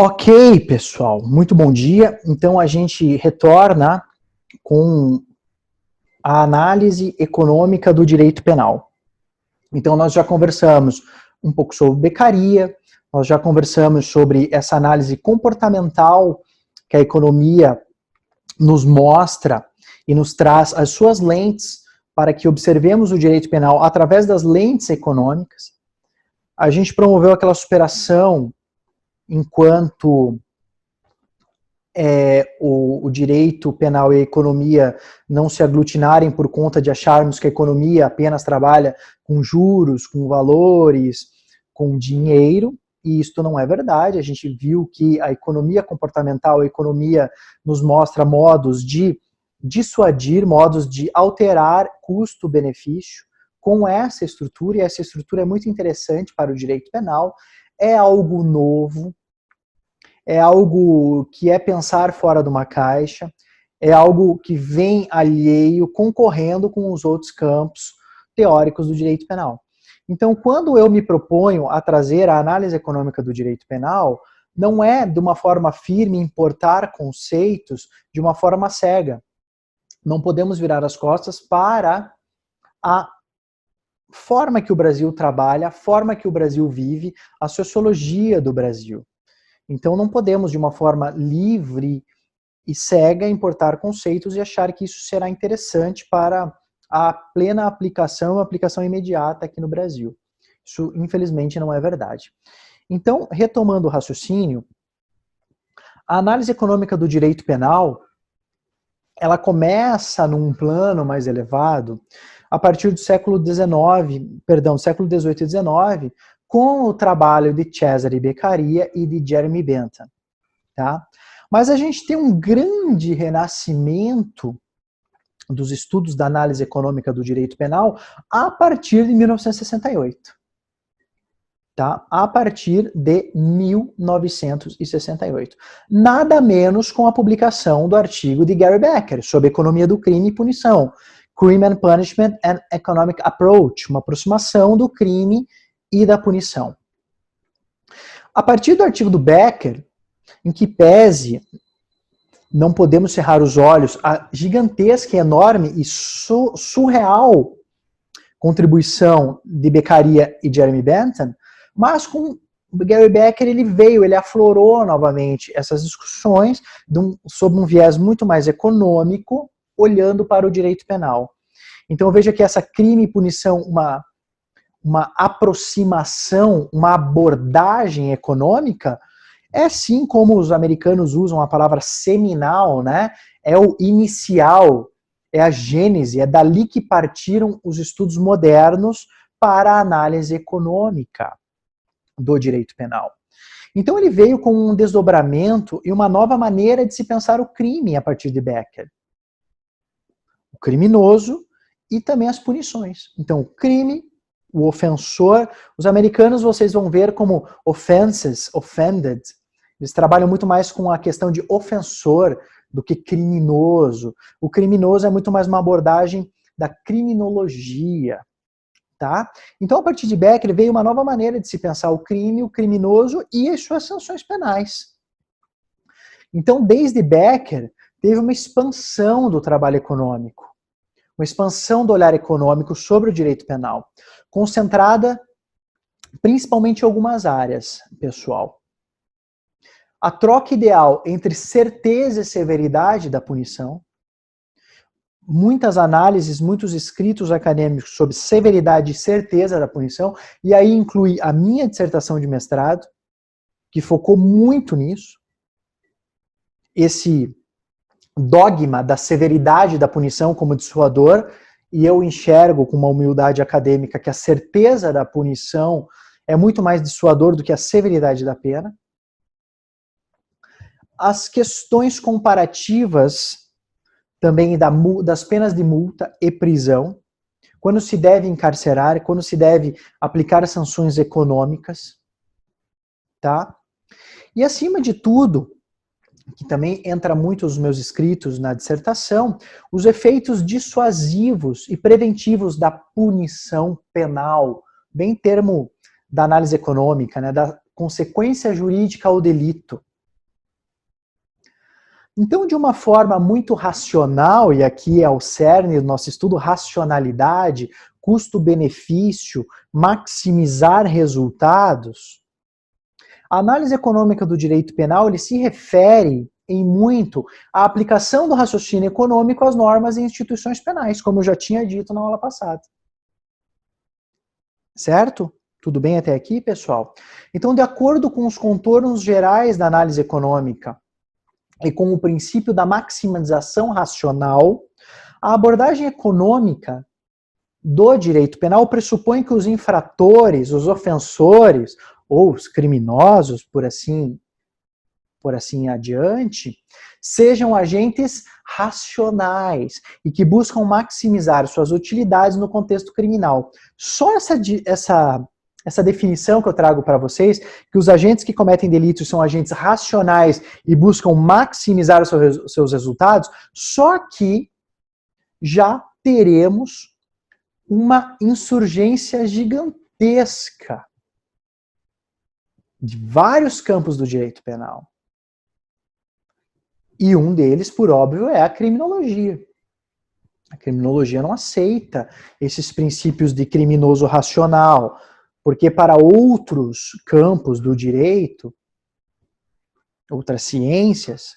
Ok, pessoal, muito bom dia. Então a gente retorna com a análise econômica do direito penal. Então nós já conversamos um pouco sobre Beccaria, nós já conversamos sobre essa análise comportamental que a economia nos mostra e nos traz as suas lentes para que observemos o direito penal através das lentes econômicas. A gente promoveu aquela superação enquanto o direito penal e a economia não se aglutinarem por conta de acharmos que a economia apenas trabalha com juros, com valores, com dinheiro, e isto não é verdade. A gente viu que a economia comportamental, a economia nos mostra modos de dissuadir, modos de alterar custo-benefício com essa estrutura, e essa estrutura é muito interessante para o direito penal, é algo novo, é algo que é pensar fora de uma caixa, é algo que vem alheio, concorrendo com os outros campos teóricos do direito penal. Então, quando eu me proponho a trazer a análise econômica do direito penal, não é de uma forma firme importar conceitos de uma forma cega. Não podemos virar as costas para a forma que o Brasil trabalha, a forma que o Brasil vive, a sociologia do Brasil. Então não podemos, de uma forma livre e cega, importar conceitos e achar que isso será interessante para a plena aplicação, a aplicação imediata aqui no Brasil. Isso, infelizmente, não é verdade. Então, retomando o raciocínio, a análise econômica do direito penal, ela começa num plano mais elevado a partir do século XVIII e XIX, com o trabalho de Cesare Beccaria e de Jeremy Bentham. Tá? Mas a gente tem um grande renascimento dos estudos da análise econômica do direito penal a partir de 1968. Tá? A partir de 1968. Nada menos com a publicação do artigo de Gary Becker sobre economia do crime e punição, Crime and Punishment and Economic Approach, uma aproximação do crime e da punição. A partir do artigo do Becker, em que pese não podemos cerrar os olhos a gigantesca, enorme e surreal contribuição de Beccaria e Jeremy Bentham, mas com Gary Becker ele aflorou novamente essas discussões sob um viés muito mais econômico, olhando para o direito penal. Então veja que essa crime e punição, uma aproximação, uma abordagem econômica, é sim como os americanos usam a palavra seminal, né? É o inicial, é a gênese, é dali que partiram os estudos modernos para a análise econômica do direito penal. Então ele veio com um desdobramento e uma nova maneira de se pensar o crime a partir de Becker. O criminoso e também as punições. Então o crime, o ofensor, os americanos vocês vão ver como offenses, offended, eles trabalham muito mais com a questão de ofensor do que criminoso. O criminoso é muito mais uma abordagem da criminologia. Tá? Então, a partir de Becker, veio uma nova maneira de se pensar o crime, o criminoso e as suas sanções penais. Então, desde Becker, teve uma expansão do trabalho econômico, uma expansão do olhar econômico sobre o direito penal, concentrada principalmente em algumas áreas, pessoal. A troca ideal entre certeza e severidade da punição, muitas análises, muitos escritos acadêmicos sobre severidade e certeza da punição, e aí inclui a minha dissertação de mestrado, que focou muito nisso, esse dogma da severidade da punição como dissuador, e eu enxergo com uma humildade acadêmica que a certeza da punição é muito mais dissuador do que a severidade da pena. As questões comparativas também das penas de multa e prisão, quando se deve encarcerar, quando se deve aplicar sanções econômicas, tá? E acima de tudo, que também entra muito nos meus escritos na dissertação, os efeitos dissuasivos e preventivos da punição penal, bem termo da análise econômica, né, da consequência jurídica ao delito. Então, de uma forma muito racional, e aqui é o cerne do nosso estudo, racionalidade, custo-benefício, maximizar resultados, a análise econômica do direito penal ele se refere em muito à aplicação do raciocínio econômico às normas e instituições penais, como eu já tinha dito na aula passada. Certo? Tudo bem até aqui, pessoal? Então, de acordo com os contornos gerais da análise econômica e com o princípio da maximização racional, a abordagem econômica do direito penal pressupõe que os infratores, os ofensores, ou os criminosos, por assim adiante, sejam agentes racionais e que buscam maximizar suas utilidades no contexto criminal. Só essa definição que eu trago para vocês, que os agentes que cometem delitos são agentes racionais e buscam maximizar os seus resultados, só aqui já teremos uma insurgência gigantesca de vários campos do direito penal. E um deles, por óbvio, é a criminologia. A criminologia não aceita esses princípios de criminoso racional, porque para outros campos do direito, outras ciências,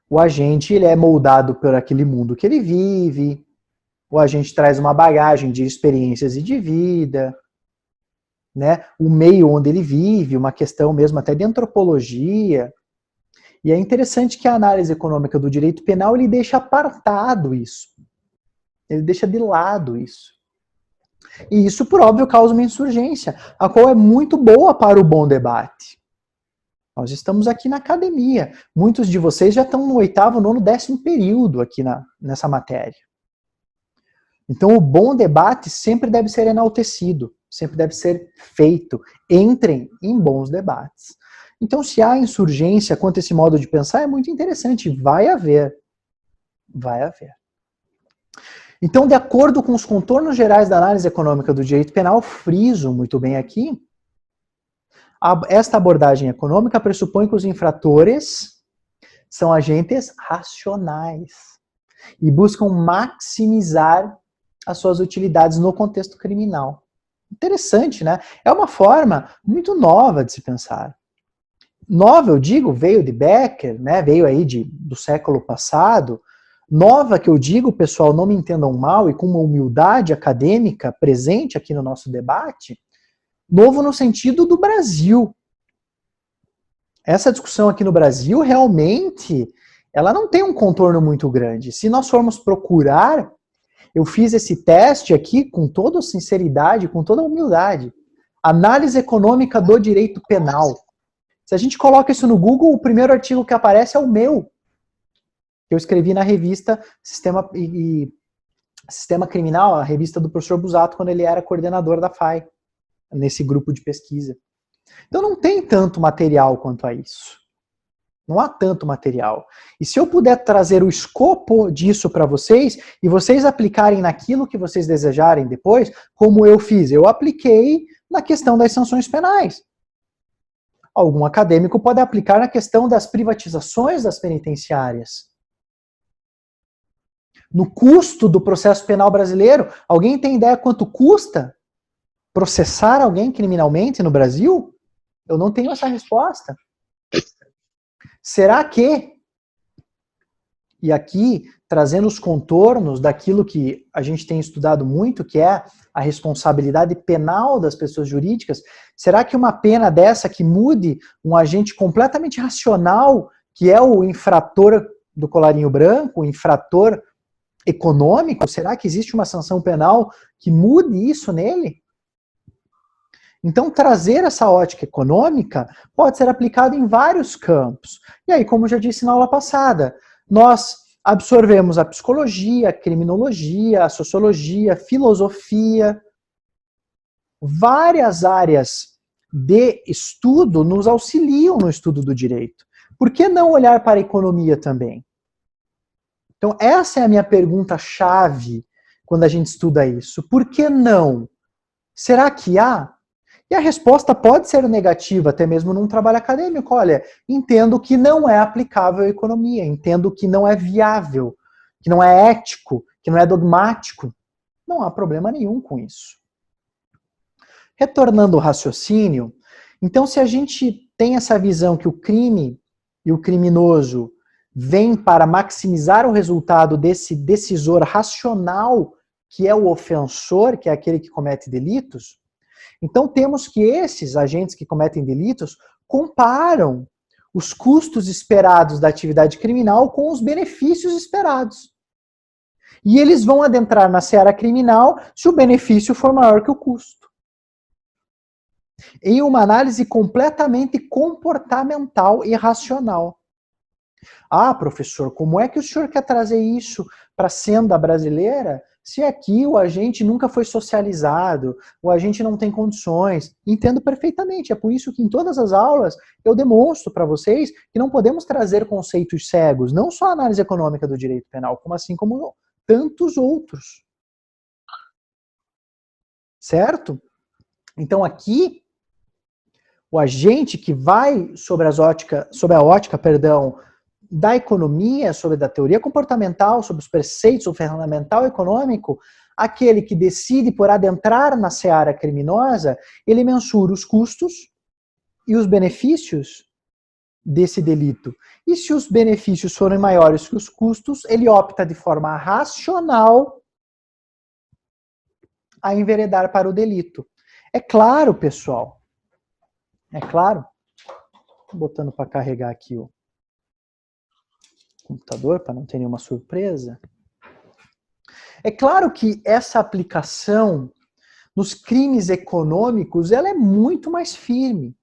o agente ele é moldado por aquele mundo que ele vive, o agente traz uma bagagem de experiências e de vida, né? O meio onde ele vive, uma questão mesmo até de antropologia. E é interessante que a análise econômica do direito penal ele deixa apartado isso. Ele deixa de lado isso. E isso, por óbvio, causa uma insurgência, a qual é muito boa para o bom debate. Nós estamos aqui na academia. Muitos de vocês já estão no 8º, 9º, 10º período aqui nessa matéria. Então, o bom debate sempre deve ser enaltecido, sempre deve ser feito. Entrem em bons debates. Então, se há insurgência quanto a esse modo de pensar, é muito interessante. Vai haver. Vai haver. Então, de acordo com os contornos gerais da análise econômica do direito penal, friso muito bem aqui, esta abordagem econômica pressupõe que os infratores são agentes racionais e buscam maximizar as suas utilidades no contexto criminal. Interessante, né? É uma forma muito nova de se pensar. Nova, eu digo, veio de Becker, né? Veio aí do século passado. Nova que eu digo, pessoal, não me entendam mal, e com uma humildade acadêmica presente aqui no nosso debate, novo no sentido do Brasil. Essa discussão aqui no Brasil, realmente, ela não tem um contorno muito grande. Se nós formos procurar, eu fiz esse teste aqui com toda sinceridade, com toda humildade. Análise econômica do direito penal. Se a gente coloca isso no Google, o primeiro artigo que aparece é o meu, que eu escrevi na revista Sistema Criminal, a revista do professor Busato, quando ele era coordenador da FAI, nesse grupo de pesquisa. Então não tem tanto material quanto a isso. Não há tanto material. E se eu puder trazer o escopo disso para vocês, e vocês aplicarem naquilo que vocês desejarem depois, como eu fiz, eu apliquei na questão das sanções penais. Algum acadêmico pode aplicar na questão das privatizações das penitenciárias. No custo do processo penal brasileiro, alguém tem ideia quanto custa processar alguém criminalmente no Brasil? Eu não tenho essa resposta. Será que, e aqui trazendo os contornos daquilo que a gente tem estudado muito, que é a responsabilidade penal das pessoas jurídicas, será que uma pena dessa que mude um agente completamente racional, que é o infrator do colarinho branco, o infrator econômico, será que existe uma sanção penal que mude isso nele? Então, trazer essa ótica econômica pode ser aplicado em vários campos. E aí, como eu já disse na aula passada, nós absorvemos a psicologia, a criminologia, a sociologia, a filosofia. Várias áreas de estudo nos auxiliam no estudo do direito. Por que não olhar para a economia também? Então, essa é a minha pergunta-chave quando a gente estuda isso. Por que não? Será que há? E a resposta pode ser negativa, até mesmo num trabalho acadêmico. Olha, entendo que não é aplicável à economia, entendo que não é viável, que não é ético, que não é dogmático. Não há problema nenhum com isso. Retornando ao raciocínio, então se a gente tem essa visão que o crime e o criminoso vêm para maximizar o resultado desse decisor racional, que é o ofensor, que é aquele que comete delitos, então temos que esses agentes que cometem delitos comparam os custos esperados da atividade criminal com os benefícios esperados. E eles vão adentrar na seara criminal se o benefício for maior que o custo. Em uma análise completamente comportamental e racional. Ah, professor, como é que o senhor quer trazer isso para a senda brasileira se aqui o agente nunca foi socializado, o agente não tem condições? Entendo perfeitamente, é por isso que em todas as aulas eu demonstro para vocês que não podemos trazer conceitos cegos, não só a análise econômica do direito penal, como tantos outros. Certo? Então aqui, o agente que vai sobre a ótica, da economia, sobre da teoria comportamental, sobre os preceitos, o ferramental econômico, aquele que decide por adentrar na seara criminosa, ele mensura os custos e os benefícios desse delito. E se os benefícios forem maiores que os custos, ele opta de forma racional a enveredar para o delito. É claro, pessoal. É claro. Tô botando para carregar aqui o computador para não ter nenhuma surpresa. É claro que essa aplicação nos crimes econômicos, ela é muito mais firme.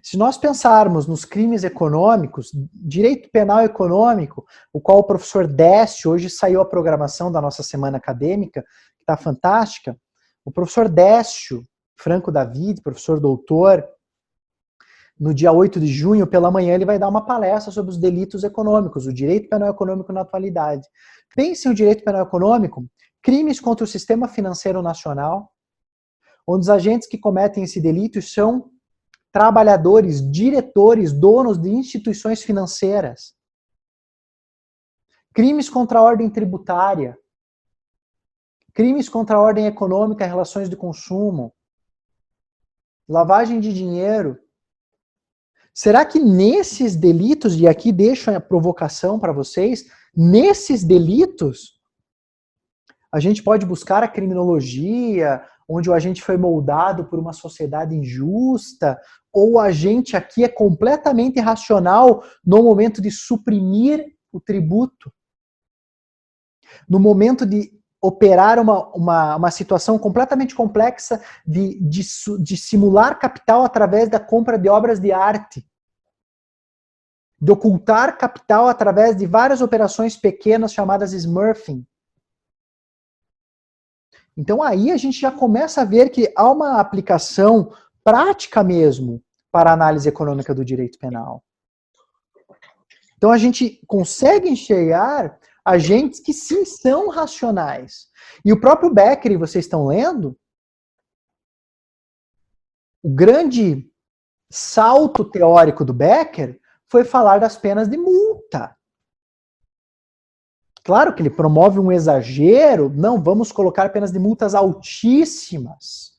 Se nós pensarmos nos crimes econômicos, direito penal econômico, o qual o professor Décio, hoje saiu a programação da nossa semana acadêmica, que está fantástica, o professor Décio Franco David, professor doutor, no dia 8 de junho, pela manhã, ele vai dar uma palestra sobre os delitos econômicos, o direito penal econômico na atualidade. Pense em o direito penal econômico, crimes contra o sistema financeiro nacional, onde os agentes que cometem esse delito são trabalhadores, diretores, donos de instituições financeiras. Crimes contra a ordem tributária. Crimes contra a ordem econômica e relações de consumo. Lavagem de dinheiro. Será que nesses delitos, e aqui deixo a provocação para vocês, nesses delitos, a gente pode buscar a criminologia, onde o agente foi moldado por uma sociedade injusta, ou o agente aqui é completamente racional no momento de suprimir o tributo, no momento de operar uma situação completamente complexa de simular capital através da compra de obras de arte, de ocultar capital através de várias operações pequenas chamadas smurfing. Então aí a gente já começa a ver que há uma aplicação prática mesmo para a análise econômica do direito penal. Então a gente consegue enxergar agentes que sim são racionais. E o próprio Becker, vocês estão lendo, o grande salto teórico do Becker foi falar das penas de multa. Claro que ele promove um exagero, não, vamos colocar penas de multas altíssimas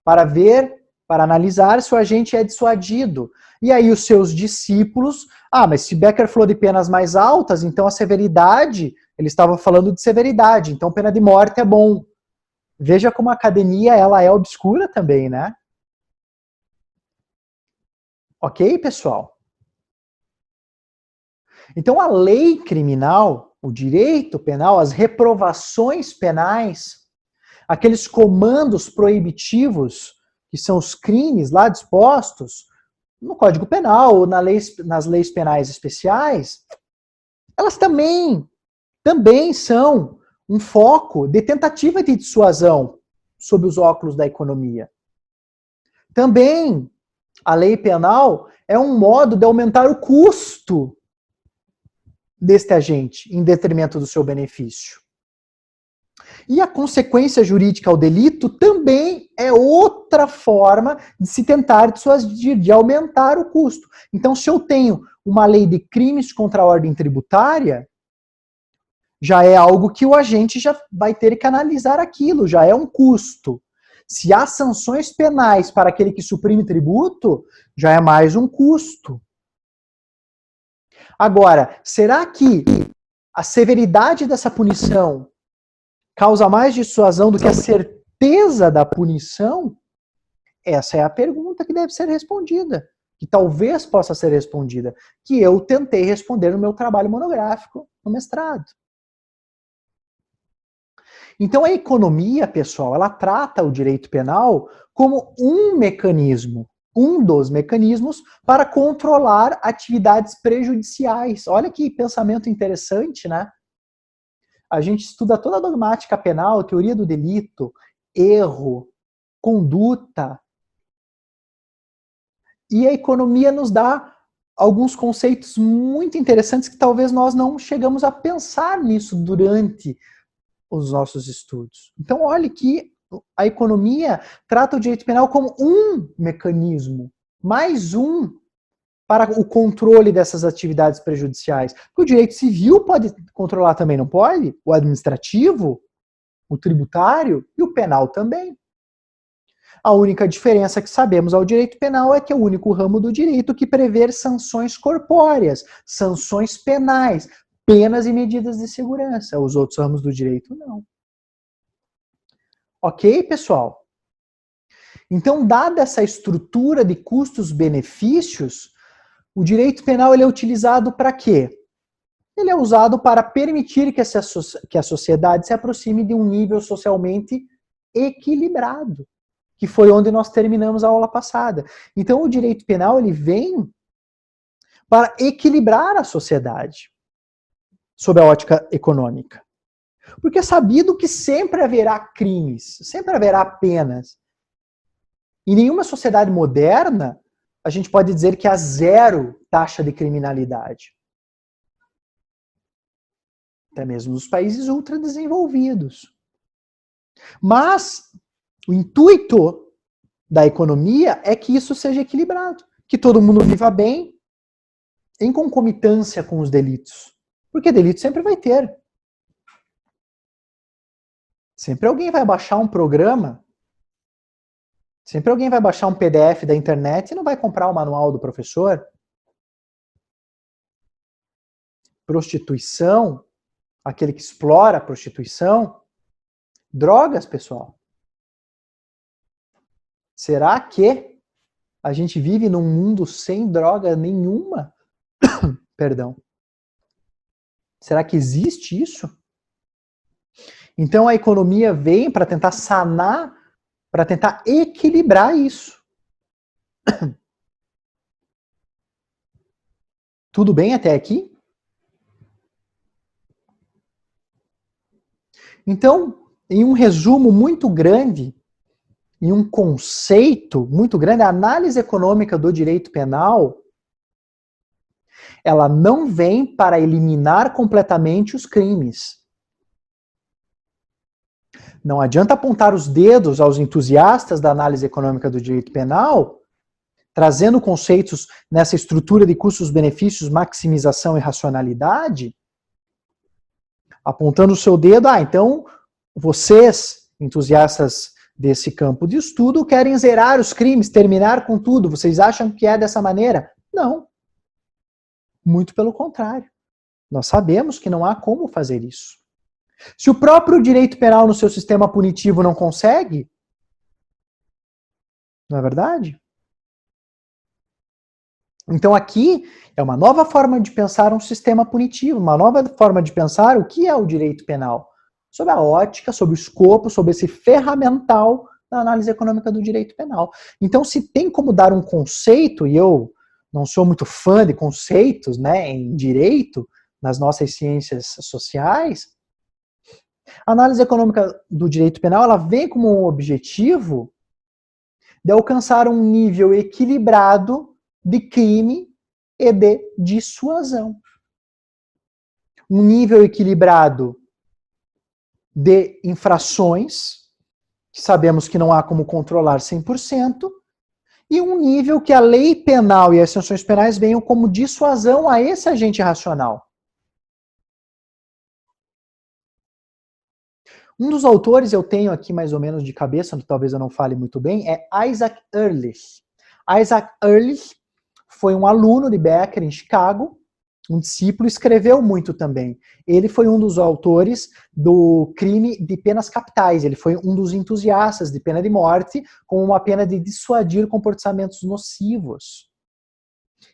para analisar se o agente é dissuadido. E aí os seus discípulos, mas se Becker falou de penas mais altas, então a severidade, ele estava falando de severidade, então pena de morte é bom. Veja como a academia ela é obscura também, né? Ok, pessoal? Então a lei criminal, o direito penal, as reprovações penais, aqueles comandos proibitivos, que são os crimes lá dispostos no Código Penal ou nas leis penais especiais, elas também são um foco de tentativa de dissuasão sob os óculos da economia. Também a lei penal é um modo de aumentar o custo deste agente em detrimento do seu benefício. E a consequência jurídica ao delito também é outra forma de se tentar dissuadir, de aumentar o custo. Então, se eu tenho uma lei de crimes contra a ordem tributária, já é algo que o agente já vai ter que analisar aquilo, já é um custo. Se há sanções penais para aquele que suprime tributo, já é mais um custo. Agora, será que a severidade dessa punição causa mais dissuasão do que a certeza da punição? Essa é a pergunta que deve ser respondida, que talvez possa ser respondida, que eu tentei responder no meu trabalho monográfico no mestrado. Então a economia, pessoal, ela trata o direito penal como um mecanismo, um dos mecanismos para controlar atividades prejudiciais. Olha que pensamento interessante, né? A gente estuda toda a dogmática penal, teoria do delito, erro, conduta. E a economia nos dá alguns conceitos muito interessantes que talvez nós não chegamos a pensar nisso durante os nossos estudos. Então, olhe que a economia trata o direito penal como um mecanismo, mais um, para o controle dessas atividades prejudiciais. Porque o direito civil pode controlar também, não pode? O administrativo, o tributário e o penal também. A única diferença que sabemos ao direito penal é que é o único ramo do direito que prevê sanções corpóreas, sanções penais, penas e medidas de segurança. Os outros ramos do direito, não. Ok, pessoal? Então, dada essa estrutura de custos-benefícios, o direito penal ele é utilizado para quê? Ele é usado para permitir que a sociedade se aproxime de um nível socialmente equilibrado, que foi onde nós terminamos a aula passada. Então, o direito penal ele vem para equilibrar a sociedade sob a ótica econômica. Porque é sabido que sempre haverá crimes, sempre haverá penas. Em nenhuma sociedade moderna, a gente pode dizer que há zero taxa de criminalidade. Até mesmo nos países ultradesenvolvidos. Mas o intuito da economia é que isso seja equilibrado, que todo mundo viva bem em concomitância com os delitos. Porque delito sempre vai ter. Sempre alguém vai baixar um programa, sempre alguém vai baixar um PDF da internet e não vai comprar o manual do professor. Prostituição, aquele que explora a prostituição. Drogas, pessoal. Será que a gente vive num mundo sem droga nenhuma? Perdão. Será que existe isso? Então a economia vem para tentar sanar, para tentar equilibrar isso. Tudo bem até aqui? Então, em um resumo muito grande, em um conceito muito grande, a análise econômica do direito penal, ela não vem para eliminar completamente os crimes. Não adianta apontar os dedos aos entusiastas da análise econômica do direito penal, trazendo conceitos nessa estrutura de custos-benefícios, maximização e racionalidade, apontando o seu dedo, então vocês, entusiastas desse campo de estudo, querem zerar os crimes, terminar com tudo, vocês acham que é dessa maneira? Não. Muito pelo contrário. Nós sabemos que não há como fazer isso. Se o próprio direito penal no seu sistema punitivo não consegue, não é verdade? Então aqui é uma nova forma de pensar um sistema punitivo, uma nova forma de pensar o que é o direito penal, sob a ótica, sob o escopo, sob esse ferramental da análise econômica do direito penal. Então se tem como dar um conceito, e eu não sou muito fã de conceitos, né, em direito, nas nossas ciências sociais, a análise econômica do direito penal ela vem como um objetivo de alcançar um nível equilibrado de crime e de dissuasão. Um nível equilibrado de infrações, que sabemos que não há como controlar 100%, e um nível que a lei penal e as sanções penais venham como dissuasão a esse agente racional. Um dos autores eu tenho aqui mais ou menos de cabeça, talvez eu não fale muito bem, é Isaac Ehrlich. Isaac Ehrlich foi um aluno de Becker em Chicago, um discípulo, escreveu muito também. Ele foi um dos autores do crime de penas capitais, ele foi um dos entusiastas de pena de morte como uma pena de dissuadir comportamentos nocivos.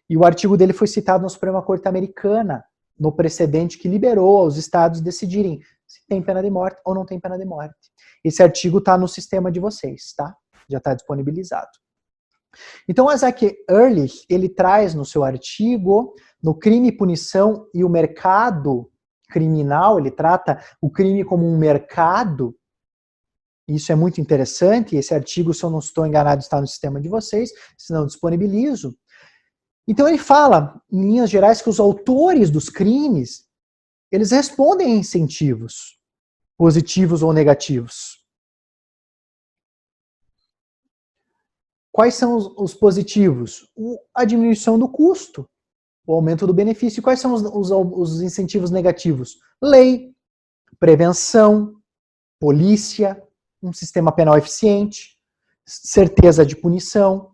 E o artigo dele foi citado na Suprema Corte Americana, no precedente que liberou aos estados decidirem se tem pena de morte ou não tem pena de morte. Esse artigo está no sistema de vocês, tá? Já está disponibilizado. Então, Isaac Ehrlich, ele traz no seu artigo, no crime, punição e o mercado criminal, ele trata o crime como um mercado. Isso é muito interessante. Esse artigo, se eu não estou enganado, está no sistema de vocês, se não disponibilizo. Então ele fala, em linhas gerais, que os autores dos crimes, eles respondem a incentivos, positivos ou negativos. Quais são os positivos? A diminuição do custo, o aumento do benefício. E quais são os incentivos negativos? Lei, prevenção, polícia, um sistema penal eficiente, certeza de punição.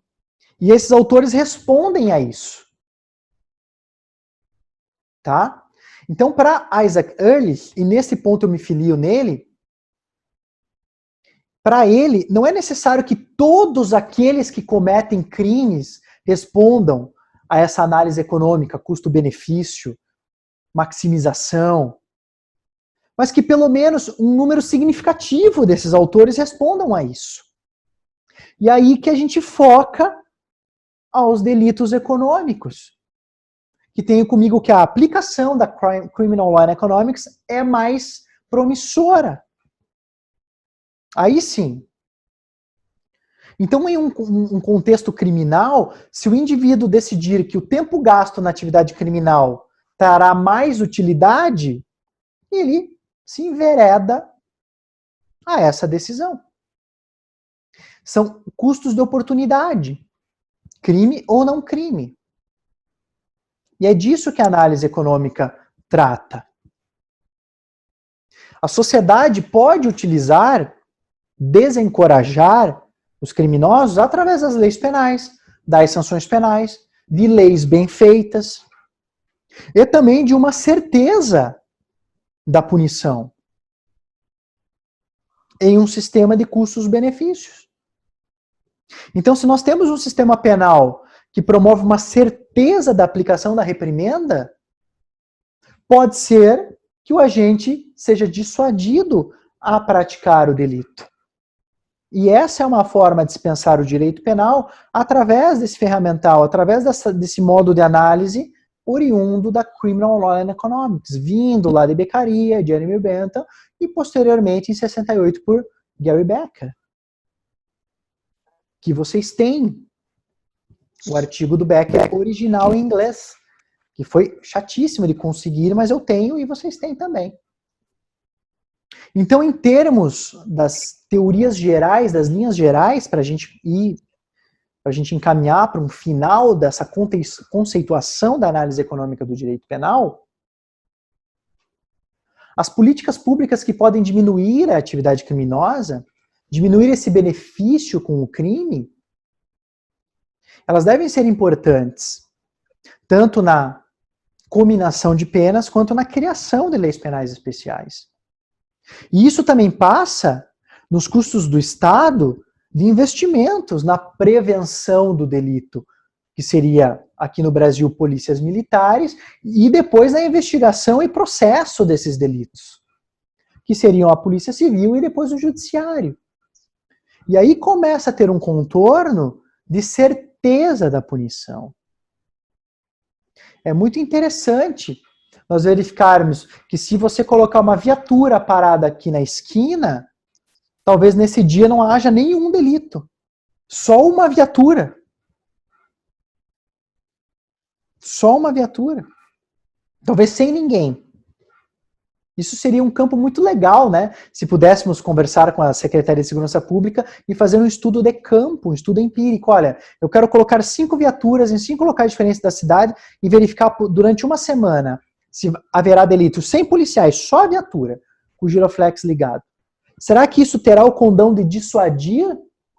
E esses autores respondem a isso. Tá? Então, para Isaac Ehrlich, e nesse ponto eu me filio nele, para ele, não é necessário que todos aqueles que cometem crimes respondam a essa análise econômica, custo-benefício, maximização, mas que pelo menos um número significativo desses autores respondam a isso. E aí que a gente foca aos delitos econômicos, que tenho comigo que a aplicação da Criminal Law and Economics é mais promissora. Aí sim. Então, em um contexto criminal, se o indivíduo decidir que o tempo gasto na atividade criminal trará mais utilidade, ele se envereda a essa decisão. São custos de oportunidade, crime ou não crime. E é disso que a análise econômica trata. A sociedade pode utilizar, desencorajar os criminosos através das leis penais, das sanções penais, de leis bem feitas e também de uma certeza da punição em um sistema de custos-benefícios. Então, se nós temos um sistema penal que promove uma certeza da aplicação da reprimenda, pode ser que o agente seja dissuadido a praticar o delito. E essa é uma forma de dispensar o direito penal através desse ferramental, através desse modo de análise oriundo da Criminal Law and Economics, vindo lá de Beccaria, Jeremy Bentham, e posteriormente em 68 por Gary Becker. Que vocês têm o artigo do Becker original em inglês, que foi chatíssimo de conseguir, mas eu tenho e vocês têm também. Então, em termos das teorias gerais, das linhas gerais, para a gente encaminhar para um final dessa conceituação da análise econômica do direito penal, as políticas públicas que podem diminuir a atividade criminosa, diminuir esse benefício com o crime, elas devem ser importantes, tanto na cominação de penas quanto na criação de leis penais especiais. E isso também passa nos custos do Estado de investimentos na prevenção do delito, que seria, aqui no Brasil, polícias militares, e depois na investigação e processo desses delitos, que seriam a Polícia Civil e depois o Judiciário. E aí começa a ter um contorno de certeza da punição. É muito interessante nós verificarmos que se você colocar uma viatura parada aqui na esquina, talvez nesse dia não haja nenhum delito. Só uma viatura. Só uma viatura. Talvez sem ninguém. Isso seria um campo muito legal, né? Se pudéssemos conversar com a Secretaria de Segurança Pública e fazer um estudo de campo, um estudo empírico. Olha, eu quero colocar 5 viaturas em 5 locais diferentes da cidade e verificar durante uma semana se haverá delito sem policiais, só a viatura, com o giroflex ligado. Será que isso terá o condão de dissuadir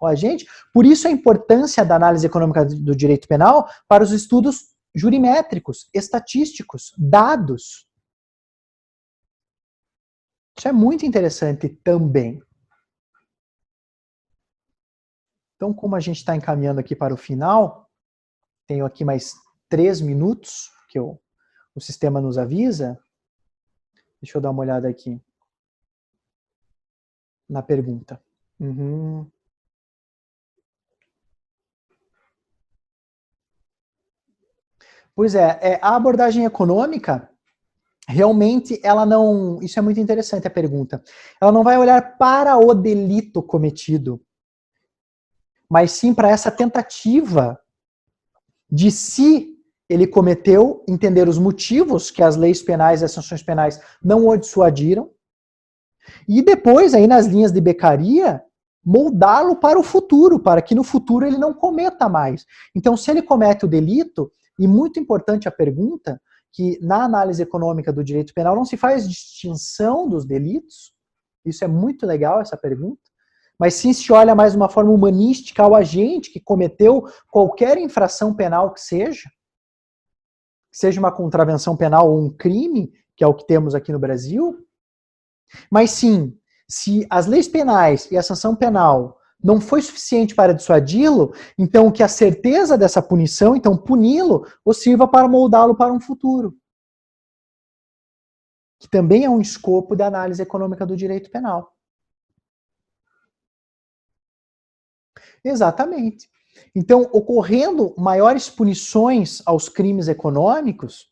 o agente? Por isso a importância da análise econômica do direito penal para os estudos jurimétricos, estatísticos, dados. Isso é muito interessante também. Então, como a gente está encaminhando aqui para o final, tenho aqui mais 3 minutos que o sistema nos avisa. Deixa eu dar uma olhada aqui na pergunta. Pois é, a abordagem econômica, realmente, ela não... Isso é muito interessante a pergunta. Ela não vai olhar para o delito cometido, mas sim para essa tentativa de, se ele cometeu, entender os motivos que as leis penais e as sanções penais não o dissuadiram, e depois, aí nas linhas de becaria, moldá-lo para o futuro, para que no futuro ele não cometa mais. Então, se ele comete o delito, e muito importante a pergunta, que na análise econômica do direito penal não se faz distinção dos delitos, isso é muito legal, essa pergunta, mas sim se olha mais de uma forma humanística ao agente que cometeu qualquer infração penal que seja uma contravenção penal ou um crime, que é o que temos aqui no Brasil, mas sim, se as leis penais e a sanção penal não foi suficiente para dissuadi-lo, então que a certeza dessa punição, então puni-lo, ou sirva para moldá-lo para um futuro. Que também é um escopo da análise econômica do direito penal. Exatamente. Então, ocorrendo maiores punições aos crimes econômicos,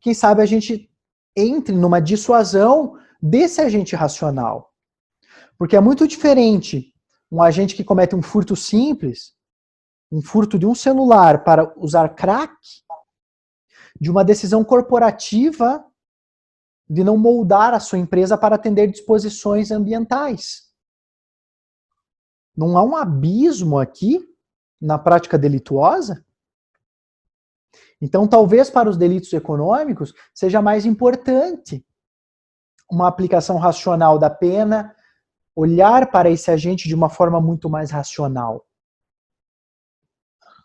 quem sabe a gente entre numa dissuasão desse agente racional. Porque é muito diferente um agente que comete um furto simples, um furto de um celular para usar crack, de uma decisão corporativa de não moldar a sua empresa para atender disposições ambientais. Não há um abismo aqui na prática delituosa? Então, talvez para os delitos econômicos seja mais importante uma aplicação racional da pena, olhar para esse agente de uma forma muito mais racional.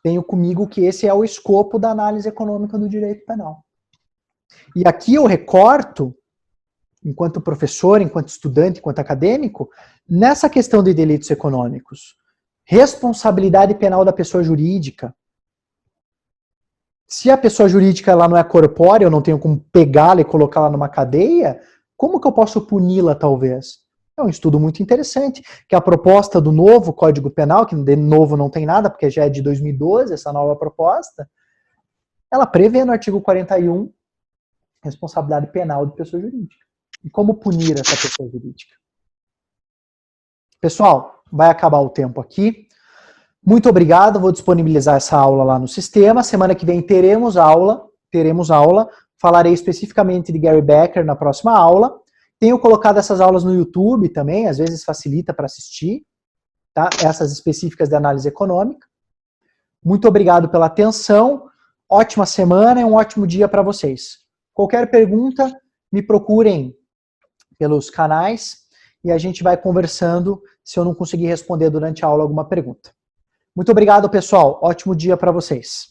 Tenho comigo que esse é o escopo da análise econômica do direito penal. E aqui eu recorto, enquanto professor, enquanto estudante, enquanto acadêmico, nessa questão de delitos econômicos. Responsabilidade penal da pessoa jurídica. Se a pessoa jurídica ela não é corpórea, eu não tenho como pegá-la e colocá-la numa cadeia, como que eu posso puni-la, talvez? É um estudo muito interessante, que a proposta do novo Código Penal, que de novo não tem nada, porque já é de 2012, essa nova proposta, ela prevê no artigo 41 responsabilidade penal de pessoa jurídica. E como punir essa pessoa jurídica? Pessoal, vai acabar o tempo aqui. Muito obrigado, vou disponibilizar essa aula lá no sistema. Semana que vem teremos aula. Falarei especificamente de Gary Becker na próxima aula. Tenho colocado essas aulas no YouTube também, às vezes facilita para assistir, tá? Essas específicas de análise econômica. Muito obrigado pela atenção, ótima semana e um ótimo dia para vocês. Qualquer pergunta, me procurem pelos canais e a gente vai conversando se eu não conseguir responder durante a aula alguma pergunta. Muito obrigado, pessoal. Ótimo dia para vocês.